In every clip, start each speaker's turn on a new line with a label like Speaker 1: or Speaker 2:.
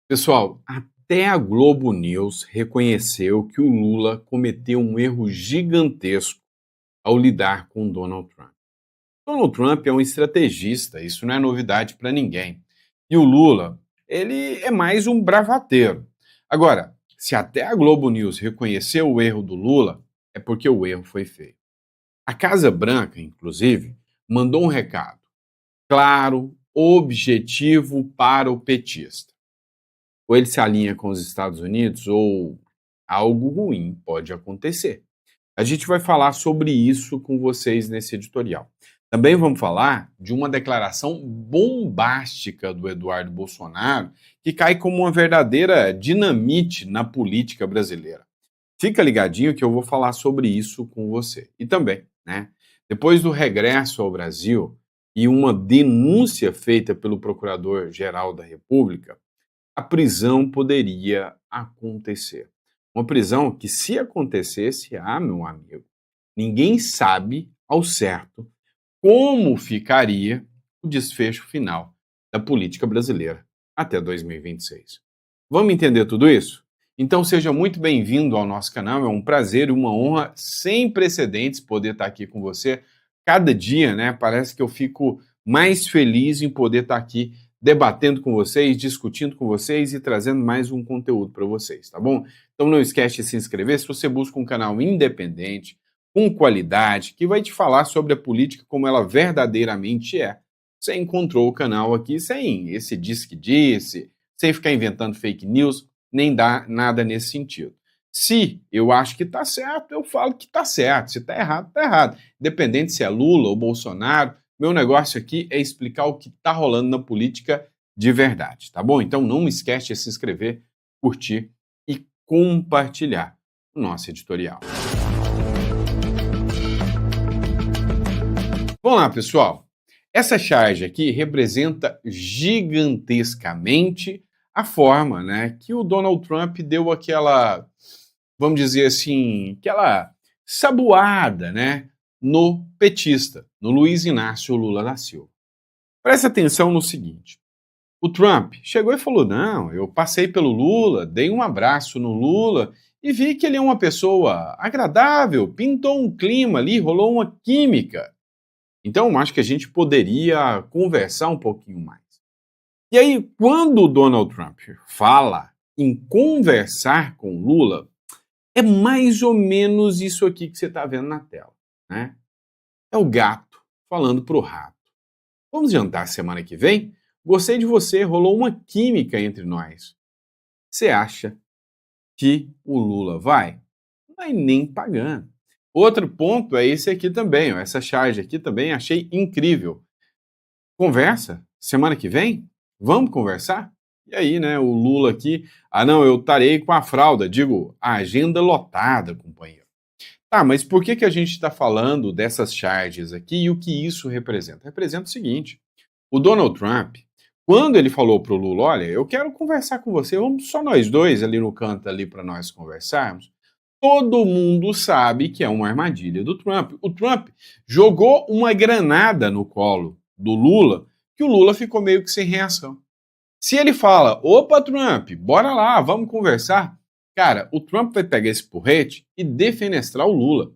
Speaker 1: Pessoal, até a Globo News reconheceu que o Lula cometeu um erro gigantesco ao lidar com Donald Trump. Donald Trump é um estrategista, isso não é novidade para ninguém. E o Lula, ele é mais um bravateiro. Agora, se até a Globo News reconheceu o erro do Lula, é porque o erro foi feio. A Casa Branca, inclusive, mandou um recado claro, objetivo para o petista. Ou ele se alinha com os Estados Unidos, ou algo ruim pode acontecer. A gente vai falar sobre isso com vocês nesse editorial. Também vamos falar de uma declaração bombástica do Eduardo Bolsonaro, que cai como uma verdadeira dinamite na política brasileira. Fica ligadinho que eu vou falar sobre isso com você. E também, né? Depois do regresso ao Brasil e uma denúncia feita pelo Procurador-Geral da República, a prisão poderia acontecer. Uma prisão que, se acontecesse, meu amigo, ninguém sabe ao certo como ficaria o desfecho final da política brasileira até 2026. Vamos entender tudo isso? Então seja muito bem-vindo ao nosso canal, é um prazer e uma honra sem precedentes poder estar aqui com você. Cada dia, né, parece que eu fico mais feliz em poder estar aqui debatendo com vocês, discutindo com vocês e trazendo mais um conteúdo para vocês, tá bom? Então não esquece de se inscrever se você busca um canal independente, com qualidade, que vai te falar sobre a política como ela verdadeiramente é. Você encontrou o canal aqui sem esse diz que disse, sem ficar inventando fake news, nem dá nada nesse sentido. Se eu acho que está certo, eu falo que está certo. Se está errado, está errado. Independente se é Lula ou Bolsonaro, meu negócio aqui é explicar o que está rolando na política de verdade, tá bom? Então não esquece de se inscrever, curtir e compartilhar o nosso editorial. Vamos lá, pessoal. Essa charge aqui representa gigantescamente a forma, né, que o Donald Trump deu aquela, vamos dizer assim, aquela sabuada, né, no petista, no Luiz Inácio Lula da Silva. Presta atenção no seguinte: o Trump chegou e falou: não, eu passei pelo Lula, dei um abraço no Lula e vi que ele é uma pessoa agradável, pintou um clima ali, rolou uma química. Então, acho que a gente poderia conversar um pouquinho mais. E aí, quando o Donald Trump fala em conversar com Lula, é mais ou menos isso aqui que você está vendo na tela, né? É o gato falando pro rato. Vamos jantar semana que vem? Gostei de você, rolou uma química entre nós. Você acha que o Lula vai? Não vai nem pagando. Outro ponto é esse aqui também, ó, essa charge aqui também achei incrível. Conversa? Semana que vem? Vamos conversar? E aí, né, o Lula aqui, não, eu estarei com a fralda, digo, a agenda lotada, companheiro. Tá, mas por que a gente está falando dessas charges aqui e o que isso representa? Representa o seguinte: o Donald Trump, quando ele falou para o Lula, olha, eu quero conversar com você, vamos só nós dois ali no canto ali para nós conversarmos, todo mundo sabe que é uma armadilha do Trump. O Trump jogou uma granada no colo do Lula, que o Lula ficou meio que sem reação. Se ele fala, opa, Trump, bora lá, vamos conversar, cara, o Trump vai pegar esse porrete e defenestrar o Lula.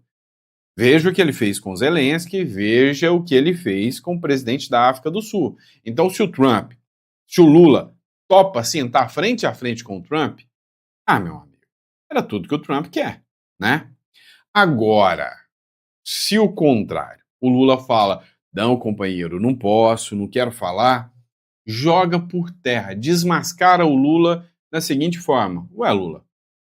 Speaker 1: Veja o que ele fez com Zelensky, veja o que ele fez com o presidente da África do Sul. Então, se o Lula topa sentar frente a frente com o Trump, meu amigo, era tudo que o Trump quer, né? Agora, se o contrário, o Lula fala, não, companheiro, não posso, não quero falar, joga por terra, desmascara o Lula da seguinte forma: ué, Lula,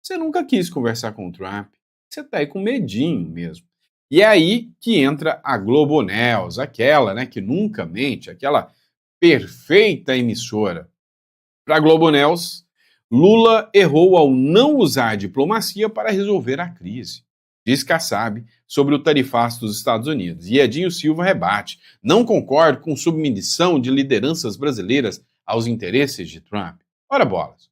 Speaker 1: você nunca quis conversar com o Trump, você tá aí com medinho mesmo. E é aí que entra a Globo News, aquela, né, que nunca mente, aquela perfeita emissora. Para a Globo News, Lula errou ao não usar a diplomacia para resolver a crise. Diz Kassab sobre o tarifaço dos Estados Unidos. E Edinho Silva rebate: não concordo com submissão de lideranças brasileiras aos interesses de Trump. Ora bolas.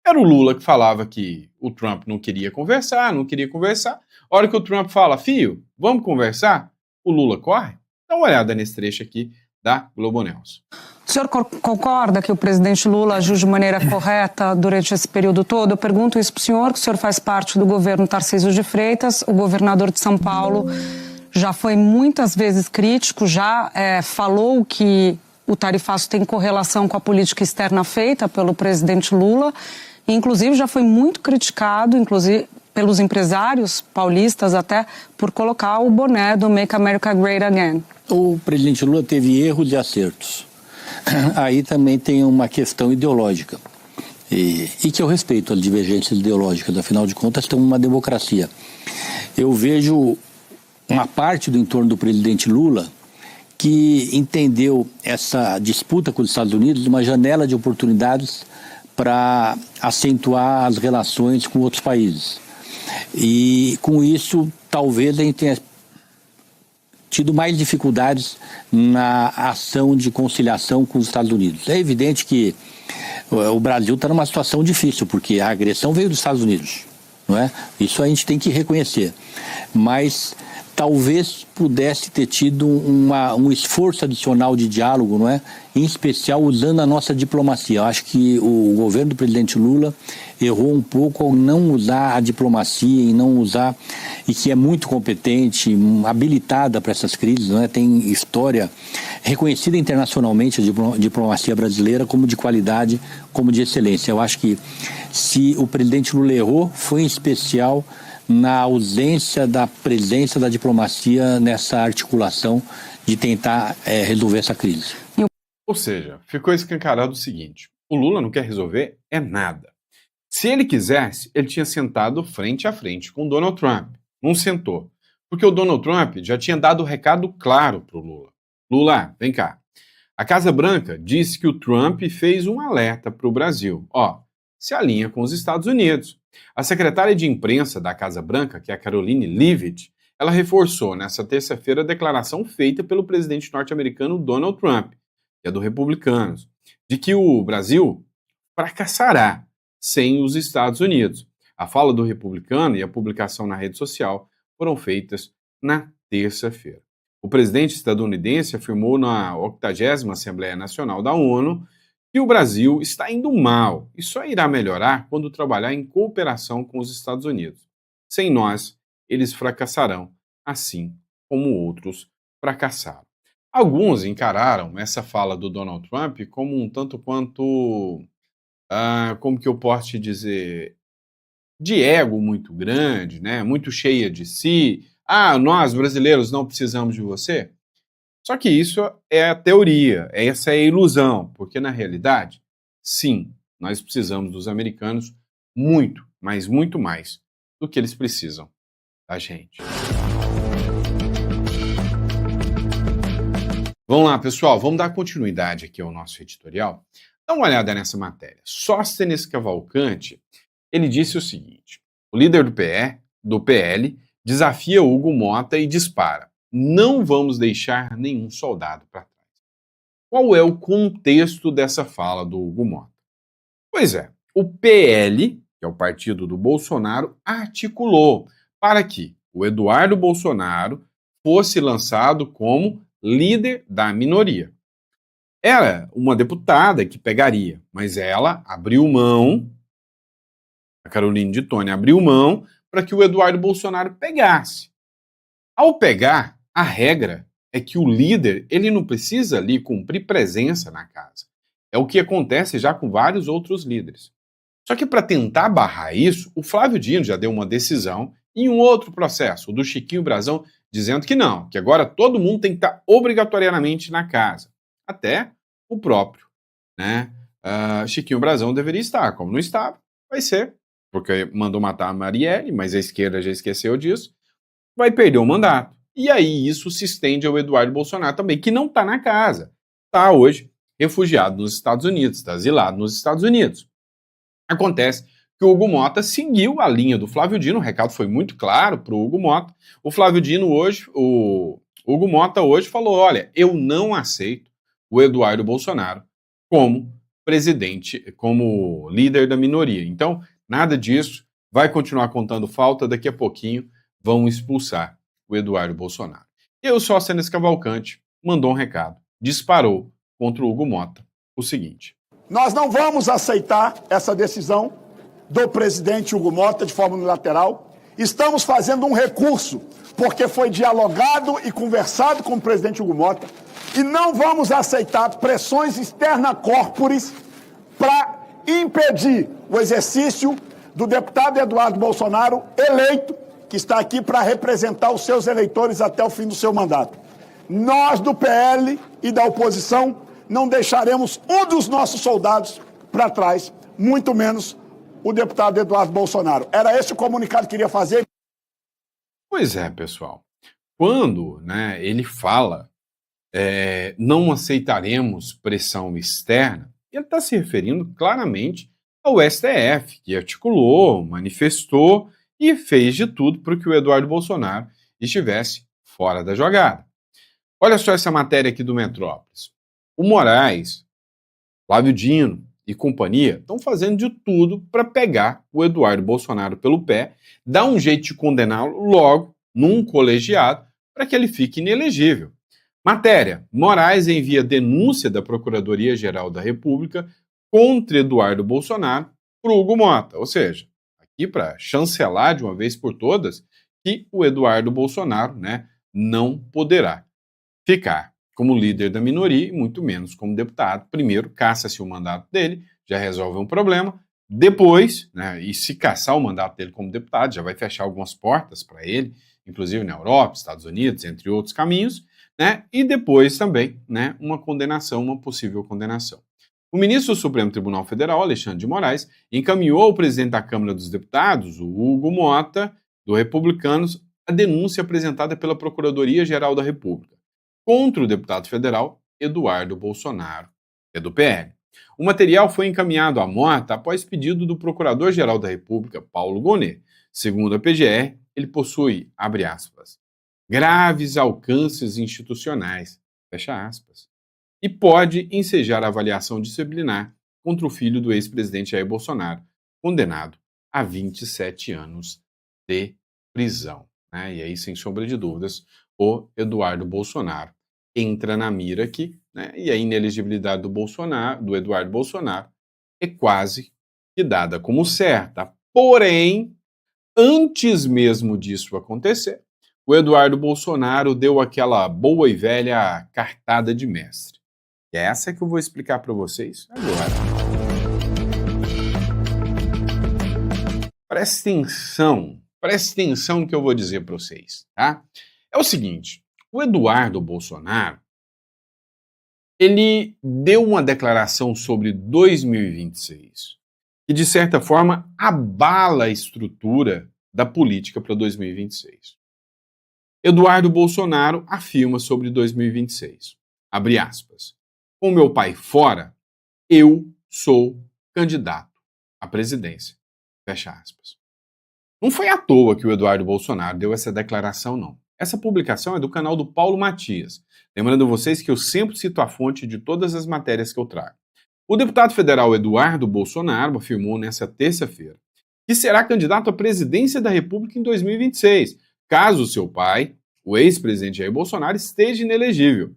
Speaker 1: Era o Lula que falava que o Trump não queria conversar. A hora que o Trump fala, filho, vamos conversar? O Lula corre? Dá uma olhada nesse trecho aqui da Globo News.
Speaker 2: O senhor concorda que o presidente Lula agiu de maneira correta durante esse período todo? Eu pergunto isso para o senhor, que o senhor faz parte do governo Tarcísio de Freitas, o governador de São Paulo já foi muitas vezes crítico, já falou que o tarifaço tem correlação com a política externa feita pelo presidente Lula, e inclusive já foi muito criticado, inclusive pelos empresários paulistas até, por colocar o boné do Make America Great Again.
Speaker 3: O presidente Lula teve erros e acertos. Aí também tem uma questão ideológica. E que eu respeito as divergências ideológicas, afinal de contas, estamos numa democracia. Eu vejo uma parte do entorno do presidente Lula que entendeu essa disputa com os Estados Unidos uma janela de oportunidades para acentuar as relações com outros países. E com isso, talvez a gente tenha tido mais dificuldades na ação de conciliação com os Estados Unidos. É evidente que o Brasil está numa situação difícil, porque a agressão veio dos Estados Unidos, não é? Isso a gente tem que reconhecer. Mas talvez pudesse ter tido um esforço adicional de diálogo, não é? Em especial usando a nossa diplomacia. Eu acho que o governo do presidente Lula errou um pouco ao não usar a diplomacia e não usar, e que é muito competente, habilitada para essas crises, não é? Tem história reconhecida internacionalmente a diplomacia brasileira como de qualidade, como de excelência. Eu acho que se o presidente Lula errou, foi em especial na ausência da presença da diplomacia nessa articulação de tentar resolver essa crise.
Speaker 1: Ou seja, ficou escancarado o seguinte: o Lula não quer resolver nada. Se ele quisesse, ele tinha sentado frente a frente com o Donald Trump. Não sentou. Porque o Donald Trump já tinha dado o recado claro para o Lula. Lula, vem cá. A Casa Branca disse que o Trump fez um alerta para o Brasil. Se alinha com os Estados Unidos. A secretária de imprensa da Casa Branca, que é a Karoline Leavitt, ela reforçou nessa terça-feira a declaração feita pelo presidente norte-americano Donald Trump, que é do Republicanos, de que o Brasil fracassará sem os Estados Unidos. A fala do republicano e a publicação na rede social foram feitas na terça-feira. O presidente estadunidense afirmou na 80ª Assembleia Nacional da ONU que o Brasil está indo mal e só irá melhorar quando trabalhar em cooperação com os Estados Unidos. Sem nós, eles fracassarão, assim como outros fracassaram. Alguns encararam essa fala do Donald Trump como um tanto quanto, como que eu posso te dizer, de ego muito grande, né? Muito cheia de si. Nós brasileiros não precisamos de você. Só que isso é a teoria, essa é a ilusão, porque na realidade, sim, nós precisamos dos americanos muito, mas muito mais do que eles precisam da gente. Vamos lá, pessoal, vamos dar continuidade aqui ao nosso editorial. Dá uma olhada nessa matéria. Sóstenes Cavalcante, ele disse o seguinte: o líder do PL desafia Hugo Mota e dispara: não vamos deixar nenhum soldado para trás. Qual é o contexto dessa fala do Hugo Mota? Pois é, o PL, que é o partido do Bolsonaro, articulou para que o Eduardo Bolsonaro fosse lançado como líder da minoria. Era uma deputada que pegaria, mas ela abriu mão, a Caroline de Tônia abriu mão para que o Eduardo Bolsonaro pegasse. Ao pegar, a regra é que o líder ele não precisa ali cumprir presença na casa. É o que acontece já com vários outros líderes. Só que para tentar barrar isso, o Flávio Dino já deu uma decisão em um outro processo, o do Chiquinho Brazão, dizendo que não, que agora todo mundo tem que estar obrigatoriamente na casa. Até o próprio, né? Chiquinho Brazão deveria estar, como não estava, vai ser, porque mandou matar a Marielle, mas a esquerda já esqueceu disso, vai perder o mandato. E aí isso se estende ao Eduardo Bolsonaro também, que não está na casa. Está hoje refugiado nos Estados Unidos, está exilado nos Estados Unidos. Acontece que o Hugo Mota seguiu a linha do Flávio Dino, o recado foi muito claro para o Hugo Mota. O Flávio Dino hoje, o Hugo Mota hoje falou: olha, eu não aceito o Eduardo Bolsonaro como presidente, como líder da minoria. Então, nada disso, vai continuar contando falta, daqui a pouquinho vão expulsar o Eduardo Bolsonaro. E o Sóstenes Cavalcante mandou um recado, disparou contra o Hugo Mota o seguinte:
Speaker 4: nós não vamos aceitar essa decisão do presidente Hugo Mota de forma unilateral. Estamos fazendo um recurso, porque foi dialogado e conversado com o presidente Hugo Mota, e não vamos aceitar pressões externa corporis para impedir o exercício do deputado Eduardo Bolsonaro, eleito, que está aqui para representar os seus eleitores até o fim do seu mandato. Nós, do PL e da oposição, não deixaremos um dos nossos soldados para trás, muito menos o deputado Eduardo Bolsonaro. Era esse o comunicado que queria fazer.
Speaker 1: Pois é, pessoal. Quando, ele fala não aceitaremos pressão externa, ele está se referindo claramente ao STF, que articulou, manifestou e fez de tudo para que o Eduardo Bolsonaro estivesse fora da jogada. Olha só essa matéria aqui do Metrópolis. O Moraes, Flávio Dino e companhia estão fazendo de tudo para pegar o Eduardo Bolsonaro pelo pé, dar um jeito de condená-lo logo num colegiado para que ele fique inelegível. Matéria: Moraes envia denúncia da Procuradoria-Geral da República contra Eduardo Bolsonaro para o Hugo Mota. Ou seja, aqui para chancelar de uma vez por todas que o Eduardo Bolsonaro não poderá ficar como líder da minoria e muito menos como deputado. Primeiro, caça-se o mandato dele, já resolve um problema. Depois, e se caçar o mandato dele como deputado, já vai fechar algumas portas para ele, inclusive na Europa, Estados Unidos, entre outros caminhos, e depois também, uma condenação, uma possível condenação. O ministro do Supremo Tribunal Federal, Alexandre de Moraes, encaminhou ao presidente da Câmara dos Deputados, o Hugo Mota, do Republicanos, a denúncia apresentada pela Procuradoria-Geral da República contra o deputado federal Eduardo Bolsonaro, que é do PL. O material foi encaminhado à Mota após pedido do Procurador-Geral da República, Paulo Gonet. Segundo a PGR, ele possui, abre aspas, graves alcances institucionais, fecha aspas, e pode ensejar a avaliação disciplinar contra o filho do ex-presidente Jair Bolsonaro, condenado a 27 anos de prisão. E aí, sem sombra de dúvidas, o Eduardo Bolsonaro entra na mira aqui, e a inelegibilidade do Eduardo Bolsonaro é quase que dada como certa. Porém, antes mesmo disso acontecer, o Eduardo Bolsonaro deu aquela boa e velha cartada de mestre. E é essa que eu vou explicar para vocês agora. Presta atenção no que eu vou dizer para vocês, tá? É o seguinte, o Eduardo Bolsonaro, ele deu uma declaração sobre 2026, que de certa forma abala a estrutura da política para 2026. Eduardo Bolsonaro afirma sobre 2026, abre aspas, com meu pai fora, eu sou candidato à presidência, fecha aspas. Não foi à toa que o Eduardo Bolsonaro deu essa declaração, não. Essa publicação é do canal do Paulo Matias. Lembrando vocês que eu sempre cito a fonte de todas as matérias que eu trago. O deputado federal Eduardo Bolsonaro afirmou nesta terça-feira que será candidato à presidência da República em 2026, caso seu pai, o ex-presidente Jair Bolsonaro, esteja inelegível.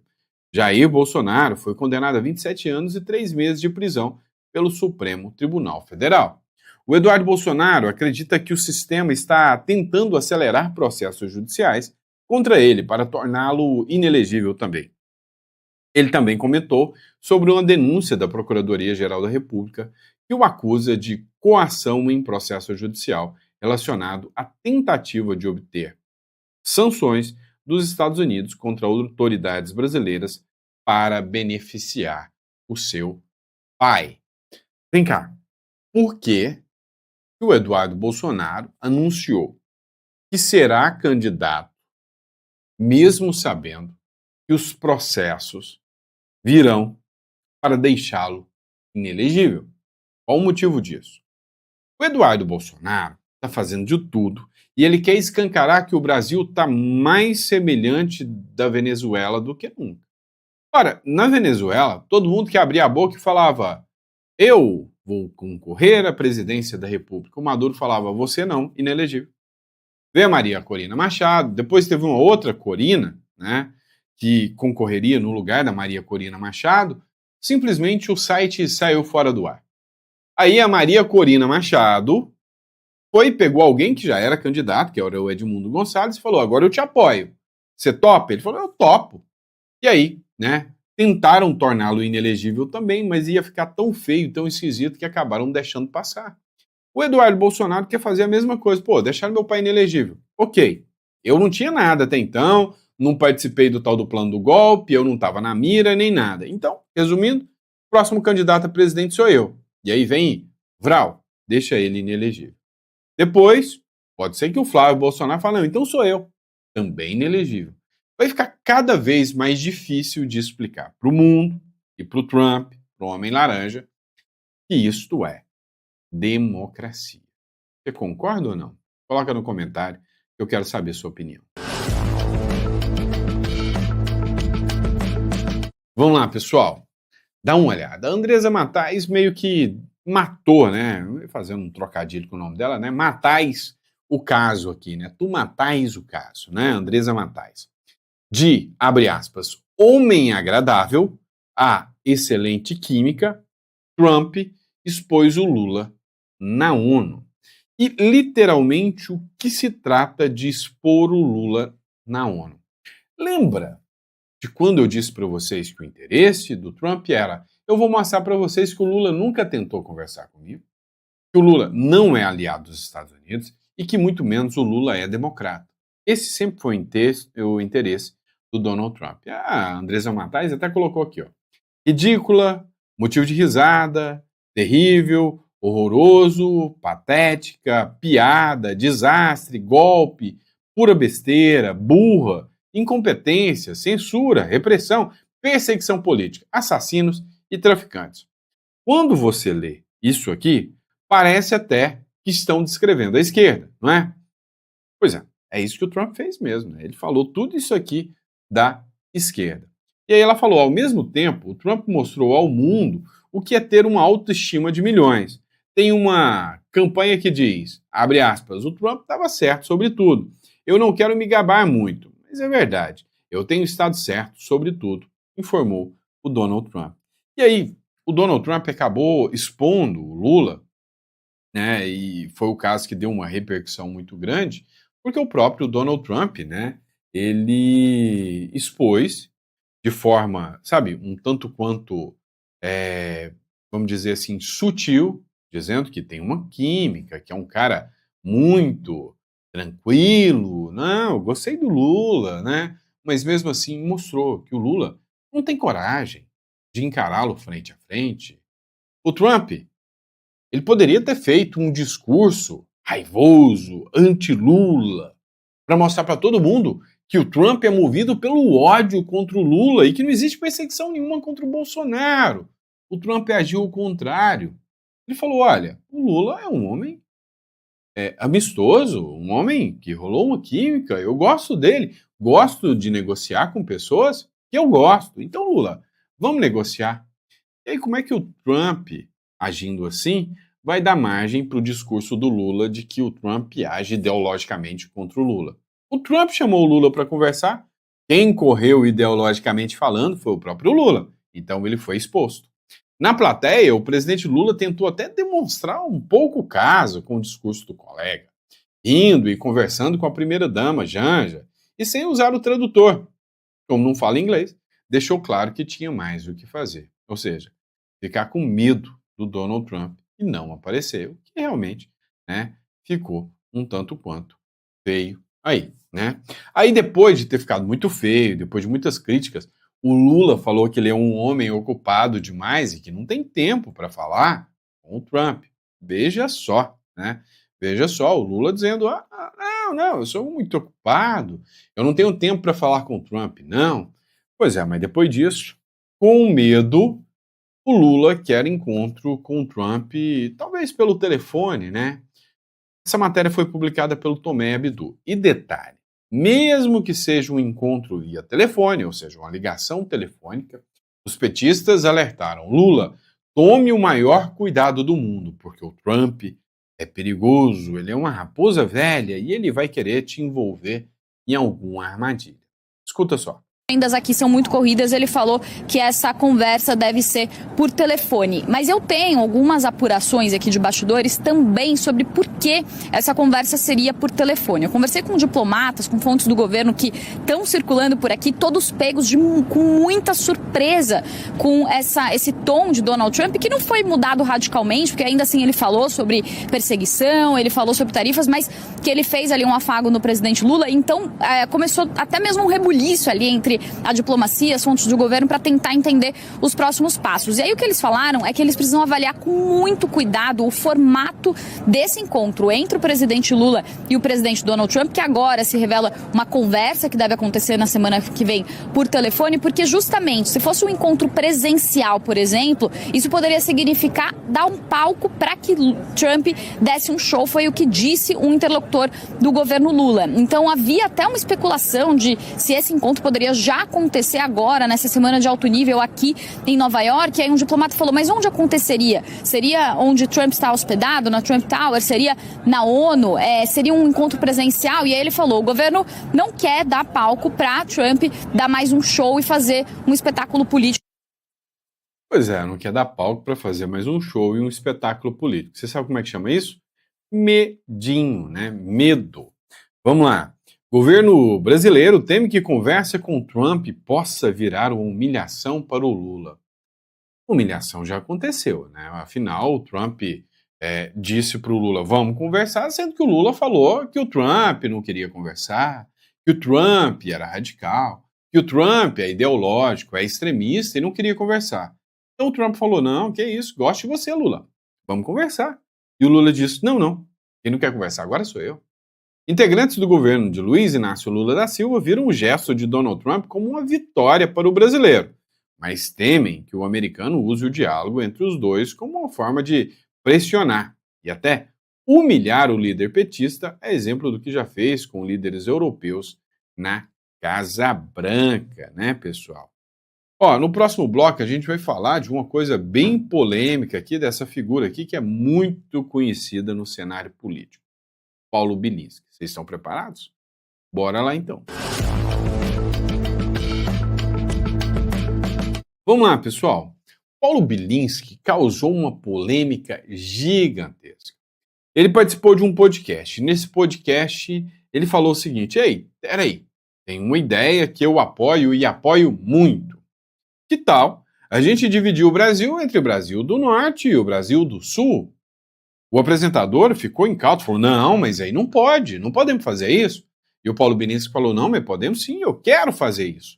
Speaker 1: Jair Bolsonaro foi condenado a 27 anos e 3 meses de prisão pelo Supremo Tribunal Federal. O Eduardo Bolsonaro acredita que o sistema está tentando acelerar processos judiciais contra ele para torná-lo inelegível também. Ele também comentou sobre uma denúncia da Procuradoria-Geral da República que o acusa de coação em processo judicial relacionado à tentativa de obter sanções dos Estados Unidos contra autoridades brasileiras para beneficiar o seu pai. Vem cá, por que o Eduardo Bolsonaro anunciou que será candidato, mesmo sabendo que os processos virão para deixá-lo inelegível? Qual o motivo disso? O Eduardo Bolsonaro está fazendo de tudo e ele quer escancarar que o Brasil está mais semelhante da Venezuela do que nunca. Ora, na Venezuela, todo mundo que abria a boca e falava eu vou concorrer à presidência da República. O Maduro falava, você não, inelegível. Veio a Maria Corina Machado, depois teve uma outra Corina, que concorreria no lugar da Maria Corina Machado, simplesmente o site saiu fora do ar. Aí a Maria Corina Machado pegou alguém que já era candidato, que era o Edmundo Gonçalves, e falou, agora eu te apoio. Você topa? Ele falou, eu topo. E aí, né, tentaram torná-lo inelegível também, mas ia ficar tão feio, tão esquisito, que acabaram deixando passar. O Eduardo Bolsonaro quer fazer a mesma coisa. Pô, deixaram meu pai inelegível. Ok, eu não tinha nada até então, não participei do tal do plano do golpe, eu não estava na mira, nem nada. Então, resumindo, o próximo candidato a presidente sou eu. E aí vem Vral, deixa ele inelegível. Depois, pode ser que o Flávio Bolsonaro fale, não, então sou eu, também inelegível. Vai ficar cada vez mais difícil de explicar para o mundo e para o Trump, para o Homem Laranja, que isto é democracia. Você concorda ou não? Coloca no comentário, que eu quero saber a sua opinião. Vamos lá, pessoal. Dá uma olhada. A Andresa Matais meio que matou, né? Fazendo um trocadilho com o nome dela, né? Matais o caso aqui, né? Tu matais o caso, né? Andresa Matais. De, abre aspas, homem agradável a excelente química, Trump expôs o Lula na ONU. E, literalmente, o que se trata de expor o Lula na ONU? Lembra de quando eu disse para vocês que o interesse do Trump era eu vou mostrar para vocês que o Lula nunca tentou conversar comigo, que o Lula não é aliado dos Estados Unidos e que muito menos o Lula é democrata. Esse sempre foi o interesse do Donald Trump. A Andresa Matais até colocou aqui, ó. Ridícula, motivo de risada, terrível, horroroso, patética, piada, desastre, golpe, pura besteira, burra, incompetência, censura, repressão, perseguição política, assassinos e traficantes. Quando você lê isso aqui, parece até que estão descrevendo a esquerda, não é? Pois é isso que o Trump fez mesmo, né? Ele falou tudo isso aqui da esquerda. E aí ela falou, ao mesmo tempo, o Trump mostrou ao mundo o que é ter uma autoestima de milhões. Tem uma campanha que diz, abre aspas, o Trump estava certo sobre tudo. Eu não quero me gabar muito, mas é verdade. Eu tenho estado certo sobre tudo, informou o Donald Trump. E aí, o Donald Trump acabou expondo o Lula, né, e foi o caso que deu uma repercussão muito grande, porque o próprio Donald Trump, né, ele expôs de forma, sabe, um tanto quanto, vamos dizer assim, sutil, dizendo que tem uma química, que é um cara muito tranquilo, não, eu gostei do Lula, né, mas mesmo assim mostrou que o Lula não tem coragem de encará-lo frente a frente. O Trump, ele poderia ter feito um discurso raivoso, anti-Lula, para mostrar para todo mundo que o Trump é movido pelo ódio contra o Lula e que não existe perseguição nenhuma contra o Bolsonaro. O Trump agiu ao contrário. Ele falou, olha, o Lula é um homem amistoso, um homem que rolou uma química, eu gosto dele, gosto de negociar com pessoas que eu gosto. Então, Lula, vamos negociar. E aí, como é que o Trump, agindo assim, vai dar margem para o discurso do Lula de que o Trump age ideologicamente contra o Lula? O Trump chamou o Lula para conversar, quem correu ideologicamente falando foi o próprio Lula, então ele foi exposto. Na plateia, o presidente Lula tentou até demonstrar um pouco o caso com o discurso do colega, indo e conversando com a primeira-dama, Janja, e sem usar o tradutor. Como não fala inglês, deixou claro que tinha mais o que fazer, ou seja, ficar com medo do Donald Trump e não aparecer, o que realmente, né, ficou um tanto quanto feio aí, né? Aí depois de ter ficado muito feio, depois de muitas críticas, o Lula falou que ele é um homem ocupado demais e que não tem tempo para falar com o Trump. Veja só, né? Veja só, o Lula dizendo, não, eu sou muito ocupado, eu não tenho tempo para falar com o Trump, não. Pois é, mas depois disso, com medo, o Lula quer encontro com o Trump, talvez pelo telefone, né? Essa matéria foi publicada pelo Tomé Abdu. E detalhe, mesmo que seja um encontro via telefone, ou seja, uma ligação telefônica, os petistas alertaram, Lula, tome o maior cuidado do mundo, porque o Trump é perigoso, ele é uma raposa velha e ele vai querer te envolver em alguma armadilha. Escuta só.
Speaker 5: agendas aqui são muito corridas, ele falou que essa conversa deve ser por telefone. Mas eu tenho algumas apurações aqui de bastidores também sobre por que essa conversa seria por telefone. Eu conversei com diplomatas, com fontes do governo que estão circulando por aqui, todos pegos com muita surpresa com esse tom de Donald Trump, que não foi mudado radicalmente, porque ainda assim ele falou sobre perseguição, ele falou sobre tarifas, mas que ele fez ali um afago no presidente Lula. Então começou até mesmo um rebuliço ali entre a diplomacia, as fontes do governo, para tentar entender os próximos passos. E aí o que eles falaram é que eles precisam avaliar com muito cuidado o formato desse encontro entre o presidente Lula e o presidente Donald Trump, que agora se revela uma conversa que deve acontecer na semana que vem por telefone, porque justamente se fosse um encontro presencial, por exemplo, isso poderia significar dar um palco para que Trump desse um show, foi o que disse um interlocutor do governo Lula. Então havia até uma especulação de se esse encontro poderia já acontecer agora, nessa semana de alto nível aqui em Nova York. Aí um diplomata falou, mas onde aconteceria? Seria onde Trump está hospedado, na Trump Tower? Seria na ONU? Seria um encontro presencial? E aí ele falou, o governo não quer dar palco para Trump dar mais um show e fazer um espetáculo político.
Speaker 1: Pois é, não quer dar palco para fazer mais um show e um espetáculo político. Você sabe como é que chama isso? Medinho, né? Medo. Vamos lá. Governo brasileiro teme que conversa com Trump possa virar uma humilhação para o Lula. Humilhação já aconteceu, né? Afinal, o Trump disse para o Lula, vamos conversar, sendo que o Lula falou que o Trump não queria conversar, que o Trump era radical, que o Trump é ideológico, é extremista e não queria conversar. Então o Trump falou, não, que isso, gosto de você, Lula, vamos conversar. E o Lula disse, não, quem não quer conversar agora sou eu. Integrantes do governo de Luiz Inácio Lula da Silva viram o gesto de Donald Trump como uma vitória para o brasileiro, mas temem que o americano use o diálogo entre os dois como uma forma de pressionar e até humilhar o líder petista, a exemplo do que já fez com líderes europeus na Casa Branca, né, pessoal? No próximo bloco a gente vai falar de uma coisa bem polêmica aqui, dessa figura aqui que é muito conhecida no cenário político. Paulo Bilinski. Vocês estão preparados? Bora lá então. Vamos lá, pessoal. Paulo Bilinski causou uma polêmica gigantesca. Ele participou de um podcast. Nesse podcast, ele falou o seguinte, ei, peraí, tem uma ideia que eu apoio e apoio muito. Que tal a gente dividir o Brasil entre o Brasil do Norte e o Brasil do Sul? O apresentador ficou incauto, falou, não, mas aí não pode, não podemos fazer isso. E o Paulo Bilinski falou, não, mas podemos sim, eu quero fazer isso.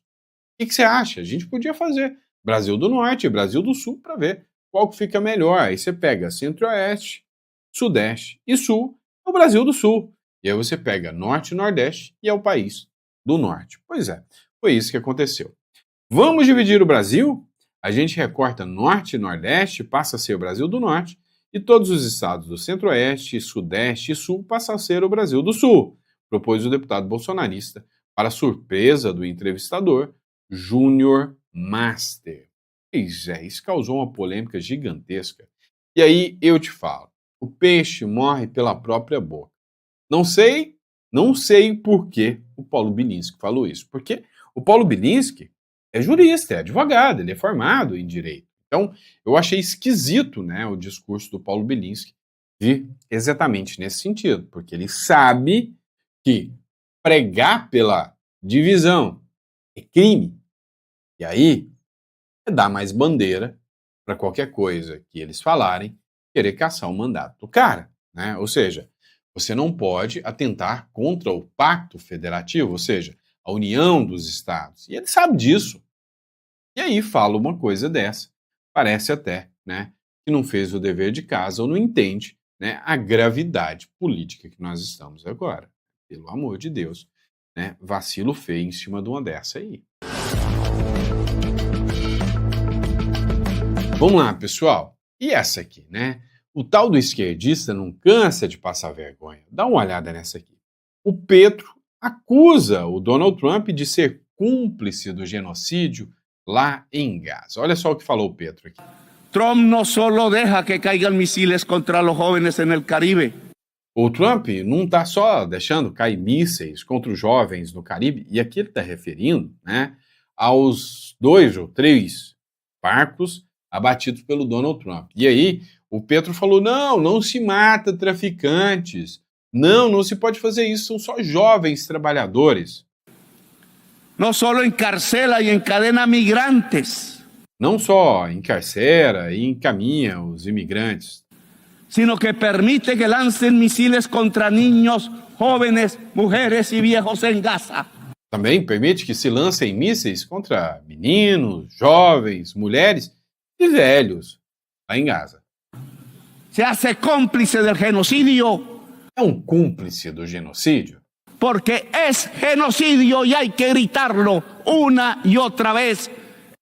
Speaker 1: O que você acha? A gente podia fazer Brasil do Norte e Brasil do Sul para ver qual que fica melhor. Aí você pega Centro-Oeste, Sudeste e Sul, é o Brasil do Sul. E aí você pega Norte e Nordeste e é o país do Norte. Pois é, foi isso que aconteceu. Vamos dividir o Brasil? A gente recorta Norte e Nordeste, passa a ser o Brasil do Norte, e todos os estados do Centro-Oeste, Sudeste e Sul passam a ser o Brasil do Sul, propôs o deputado bolsonarista, para surpresa do entrevistador, Júnior Master. Pois é, isso causou uma polêmica gigantesca. E aí eu te falo, o peixe morre pela própria boca. Não sei por que o Paulo Bilinski falou isso, porque o Paulo Bilinski é jurista, é advogado, ele é formado em direito. Então, eu achei esquisito, né, o discurso do Paulo Bilinski vir exatamente nesse sentido, porque ele sabe que pregar pela divisão é crime. E aí, é dar mais bandeira para qualquer coisa que eles falarem, querer caçar o mandato do cara, né? Ou seja, você não pode atentar contra o pacto federativo, ou seja, a união dos estados. E ele sabe disso. E aí fala uma coisa dessa. Parece até, né, que não fez o dever de casa ou não entende, né, a gravidade política que nós estamos agora. Pelo amor de Deus, né, vacilo feio em cima de uma dessa aí. Vamos lá, pessoal. E essa aqui, né? O tal do esquerdista não cansa de passar vergonha. Dá uma olhada nessa aqui. O Petro acusa o Donald Trump de ser cúmplice do genocídio lá em Gaza. Olha só o que falou o Petro aqui.
Speaker 6: Trump no solo deja que caigan misiles contra los jóvenes en el Caribe.
Speaker 1: O Trump não está só deixando cair mísseis contra os jovens no Caribe, e aqui ele está referindo, né, aos 2 ou 3 barcos abatidos pelo Donald Trump. E aí o Petro falou, não se mata traficantes, não se pode fazer isso, são só jovens trabalhadores.
Speaker 6: No solo encarcela y encadena migrantes,
Speaker 1: Não só encarcera e encaminha os imigrantes,
Speaker 6: sino que permite que lancen misiles contra niños, jóvenes, mujeres y viejos en Gaza.
Speaker 1: também permite que se lancem mísseis contra meninos, jovens, mulheres e velhos lá em Gaza.
Speaker 6: Se hace cómplice del genocidio
Speaker 1: É um cúmplice do genocídio,
Speaker 6: porque es genocidio y hay que gritarlo una y otra vez.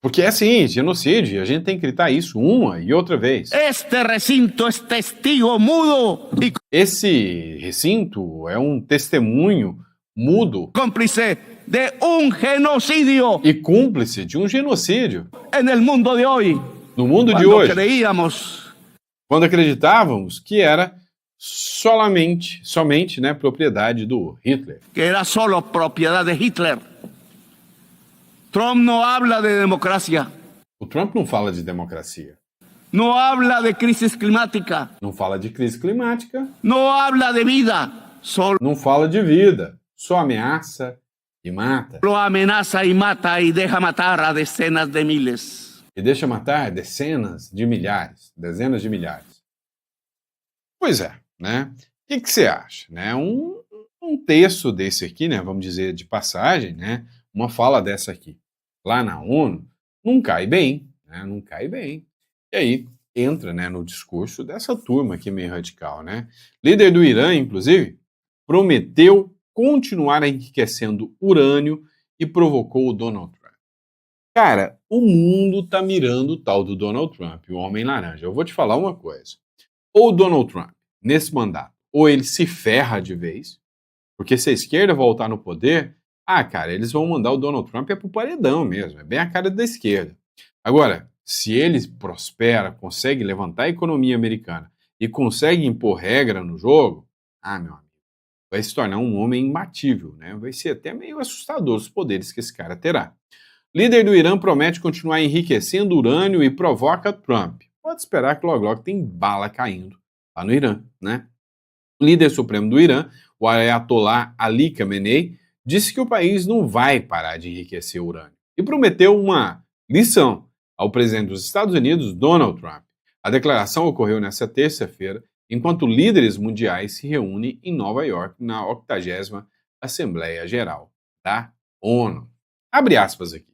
Speaker 1: porque é sim, genocídio, e a gente tem que gritar isso uma e outra vez.
Speaker 6: Este recinto es testigo mudo y
Speaker 1: Esse recinto é um testemunho mudo
Speaker 6: cómplice de un genocidio
Speaker 1: e cúmplice de um genocídio
Speaker 6: en el mundo de hoy.
Speaker 1: no mundo de
Speaker 6: Cuando
Speaker 1: hoje,
Speaker 6: creíamos
Speaker 1: quando acreditávamos que era somente, né, propriedade do Hitler.
Speaker 6: que era solo propiedad de Hitler. Trump no habla de democracia,
Speaker 1: O Trump não fala de democracia,
Speaker 6: no habla de crisis climática,
Speaker 1: não fala de crise climática,
Speaker 6: no habla de vida, solo
Speaker 1: não fala de vida, só ameaça e mata.
Speaker 6: amenaza y mata y deja matar a decenas de miles.
Speaker 1: E deixa matar dezenas de milhares. Pois é, né? O que você acha? Né? Um texto desse aqui, né? Vamos dizer de passagem, né? Uma fala dessa aqui, lá na ONU, não cai bem, né? Não cai bem. E aí entra, né, no discurso dessa turma aqui meio radical, né? Líder do Irã, inclusive, prometeu continuar enriquecendo urânio e provocou o Donald Trump. Cara, o mundo tá mirando o tal do Donald Trump, o homem laranja. Eu vou te falar uma coisa. Ou o Donald Trump, nesse mandato, ou ele se ferra de vez, porque se a esquerda voltar no poder, cara, eles vão mandar o Donald Trump pro paredão mesmo, é bem a cara da esquerda. Agora, se ele prospera, consegue levantar a economia americana e consegue impor regra no jogo, meu amigo, vai se tornar um homem imbatível, né? Vai ser até meio assustador os poderes que esse cara terá. Líder do Irã promete continuar enriquecendo urânio e provoca Trump. Pode esperar que logo tem bala caindo lá no Irã, né? O líder supremo do Irã, o Ayatollah Ali Khamenei, disse que o país não vai parar de enriquecer urânio e prometeu uma lição ao presidente dos Estados Unidos, Donald Trump. A declaração ocorreu nesta terça-feira, enquanto líderes mundiais se reúnem em Nova York na 80ª Assembleia Geral da ONU. Abre aspas aqui.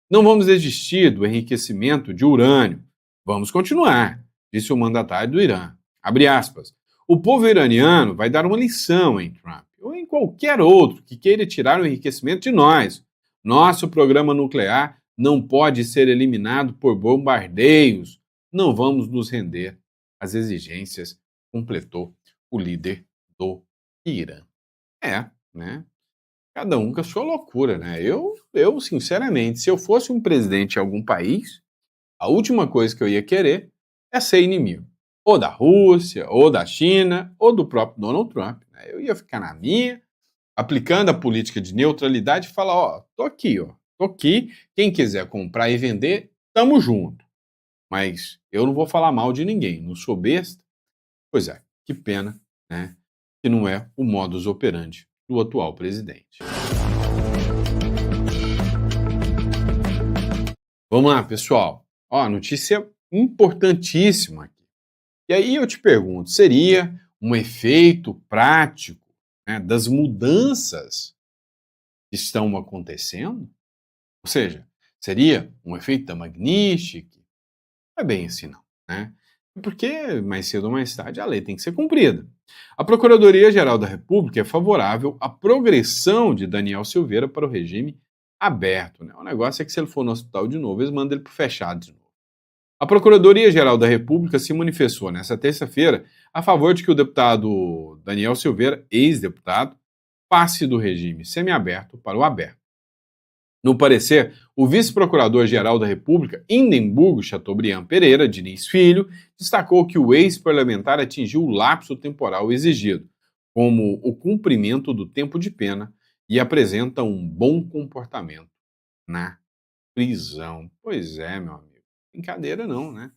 Speaker 1: Não vamos desistir do enriquecimento de urânio. Vamos continuar, disse o mandatário do Irã. Abre aspas. O povo iraniano vai dar uma lição em Trump ou em qualquer outro que queira tirar o enriquecimento de nós. Nosso programa nuclear não pode ser eliminado por bombardeios. Não vamos nos render às exigências, completou o líder do Irã. Né? Cada um com a sua loucura, né? Eu, sinceramente, se eu fosse um presidente de algum país, a última coisa que eu ia querer é ser inimigo. Ou da Rússia, ou da China, ou do próprio Donald Trump. Né? Eu ia ficar na minha, aplicando a política de neutralidade e falar, tô aqui. Quem quiser comprar e vender, tamo junto. Mas eu não vou falar mal de ninguém, não sou besta. Pois é, que pena, né? Que não é o modus operandi do atual presidente. Vamos lá, pessoal. Notícia importantíssima aqui. E aí eu te pergunto, seria um efeito prático, né, das mudanças que estão acontecendo? Ou seja, seria um efeito da Magnificat? Não é bem assim não, né? Porque mais cedo ou mais tarde a lei tem que ser cumprida. A Procuradoria-Geral da República é favorável à progressão de Daniel Silveira para o regime aberto. Né? O negócio é que se ele for no hospital de novo, eles mandam ele para o fechado de novo. A Procuradoria-Geral da República se manifestou nesta terça-feira a favor de que o deputado Daniel Silveira, ex-deputado, passe do regime semiaberto para o aberto. No parecer, o vice-procurador-geral da República, Indemburgo Chateaubriand Pereira Diniz Filho, destacou que o ex-parlamentar atingiu o lapso temporal exigido, como o cumprimento do tempo de pena, e apresenta um bom comportamento na prisão. Pois é, meu amigo. Brincadeira não, né?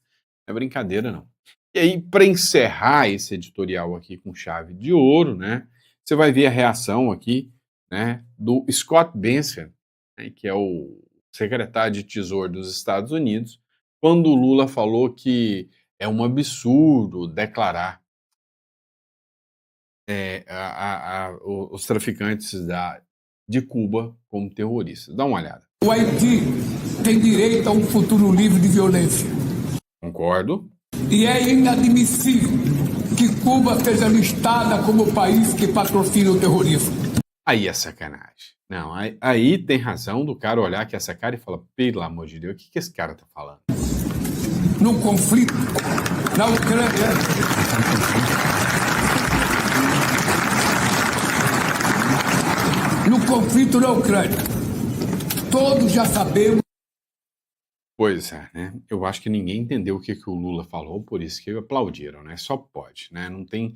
Speaker 1: Não é brincadeira não. E aí, para encerrar esse editorial aqui com chave de ouro, né? Você vai ver a reação aqui, né, do Scott Bessent, né, que é o secretário de Tesouro dos Estados Unidos, quando o Lula falou que é um absurdo declarar os traficantes de Cuba como terroristas. Dá uma olhada.
Speaker 7: O Haiti tem direito a um futuro livre de violência.
Speaker 1: Concordo.
Speaker 7: E é inadmissível que Cuba seja listada como país que patrocina o terrorismo.
Speaker 1: Aí é sacanagem. Não, aí tem razão do cara olhar que essa cara e falar, pelo amor de Deus, o que esse cara tá falando?
Speaker 7: Num conflito na Ucrânia, todos já sabemos.
Speaker 1: Pois é, né? Eu acho que ninguém entendeu o que o Lula falou, por isso que aplaudiram, né? Só pode, né? Não tem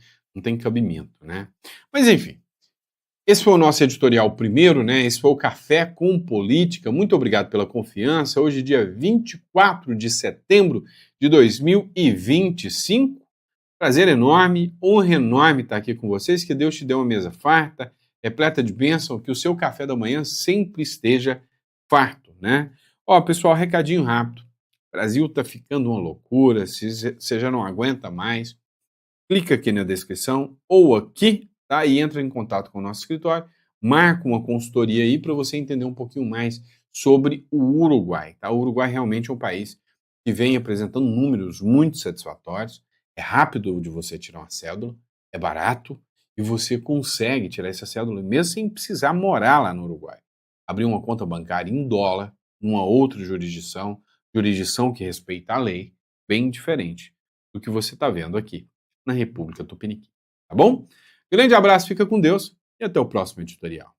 Speaker 1: cabimento, né? Mas enfim, esse foi o nosso editorial primeiro, né? Esse foi o Café com Política. Muito obrigado pela confiança. Hoje, dia 24 de setembro de 2025. Prazer enorme, honra enorme estar aqui com vocês. Que Deus te dê uma mesa farta, repleta de bênção, que o seu café da manhã sempre esteja farto, né? Ó, pessoal, recadinho rápido. O Brasil tá ficando uma loucura, se você já não aguenta mais, clica aqui na descrição ou aqui, tá? E entra em contato com o nosso escritório, marca uma consultoria aí para você entender um pouquinho mais sobre o Uruguai, tá? O Uruguai realmente é um país que vem apresentando números muito satisfatórios, é rápido de você tirar uma cédula, é barato e você consegue tirar essa cédula mesmo sem precisar morar lá no Uruguai. Abrir uma conta bancária em dólar, numa outra jurisdição que respeita a lei, bem diferente do que você está vendo aqui na República Tupiniquim. Tá bom? Grande abraço, fica com Deus e até o próximo editorial.